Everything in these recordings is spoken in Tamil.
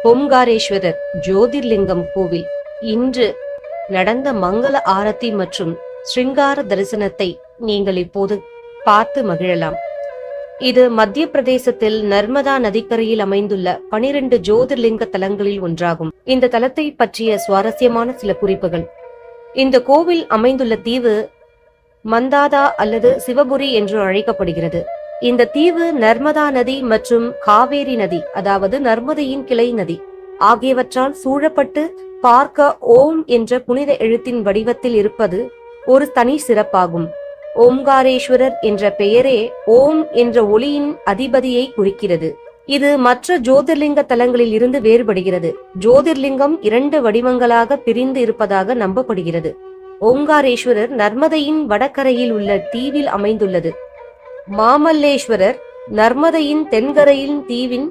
ஓம்காரேஸ்வரர் ஜோதிர்லிங்கம் கோவில் இன்று நடந்த மங்கள ஆரத்தி மற்றும் ஸ்ருங்கார தரிசனத்தை நீங்கள் இப்போது பார்த்து மகிழலாம். இது மத்திய பிரதேசத்தில் நர்மதா நதிக்கரையில் அமைந்துள்ள 12 ஜோதிர்லிங்க தலங்களில் ஒன்றாகும். இந்த தலத்தை பற்றிய சுவாரஸ்யமான சில குறிப்புகள். இந்த கோவில் அமைந்துள்ள தீவு மந்தாதா அல்லது சிவபுரி என்று அழைக்கப்படுகிறது. இந்த தீவு நர்மதா நதி மற்றும் காவேரி நதி, அதாவது நர்மதையின் கிளை நதி ஆகியவற்றால் சூழப்பட்டு பார்க்க ஓம் என்ற புனித எழுத்தின் வடிவத்தில் இருப்பது ஒரு தனி சிறப்பாகும். ஓம்காரேஸ்வரர் என்ற பெயரே ஓம் என்ற ஒளியின் அதிபதியை குறிக்கிறது. இது மற்ற ஜோதிர்லிங்க தலங்களில் இருந்து வேறுபடுகிறது. ஜோதிர்லிங்கம் 2 வடிவங்களாக பிரிந்து இருப்பதாக நம்பப்படுகிறது. ஓம்காரேஸ்வரர் நர்மதையின் வடகரையில் உள்ள தீவில் அமைந்துள்ளது. மாமல்லேஸ்வரர் நர்மதையின் தென்கரையின் தீவின்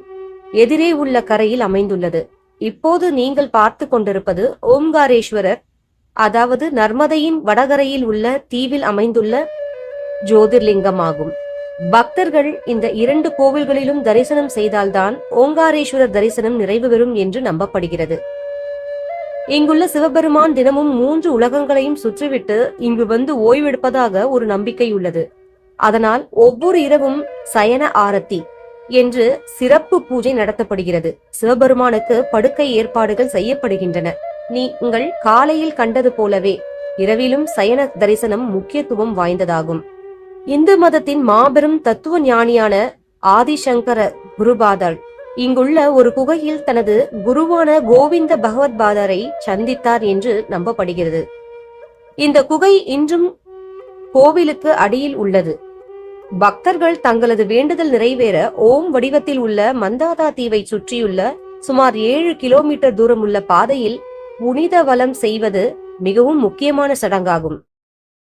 எதிரே உள்ள கரையில் அமைந்துள்ளது. இப்போது நீங்கள் பார்த்து கொண்டிருப்பது ஓம்காரேஸ்வரர், அதாவது நர்மதையின் வடகரையில் உள்ள தீவில் அமைந்துள்ள ஜோதிர்லிங்கமாகும். பக்தர்கள் இந்த 2 கோவில்களிலும் தரிசனம் செய்தால்தான் ஓங்காரேஸ்வரர் தரிசனம் நிறைவு பெறும் என்று நம்பப்படுகிறது. இங்குள்ள சிவபெருமான் தினமும் 3 உலகங்களையும் சுற்றிவிட்டு இங்கு வந்து ஓய்வெடுப்பதாக ஒரு நம்பிக்கை உள்ளது. அதனால் ஒவ்வொரு இரவும் சயன ஆரத்தி என்று சிறப்பு பூஜை நடத்தப்படுகிறது. சிவபெருமானுக்கு படுக்கை ஏற்பாடுகள் செய்யப்படுகின்றன. நீங்கள் காலையில் கண்டது போலவே இரவிலும் சயன தரிசனம் முக்கியத்துவம் வாய்ந்ததாகும். இந்து மதத்தின் மாபெரும் தத்துவ ஞானியான ஆதிசங்கர குருபாதர் இங்குள்ள ஒரு குகையில் தனது குருவான கோவிந்த பகவத்பாதரை சந்தித்தார் என்று நம்பப்படுகிறது. இந்த குகை இன்றும் கோவிலுக்கு அடியில் உள்ளது. பக்தர்கள் தங்களது வேண்டுதல் நிறைவேற ஓம் வடிவத்தில் உள்ள மந்தாதா தீவை சுற்றியுள்ள சுமார் 7 கிலோமீட்டர் தூரம் உள்ள பாதையில் புனித வலம் செய்வது மிகவும் முக்கியமான சடங்காகும்.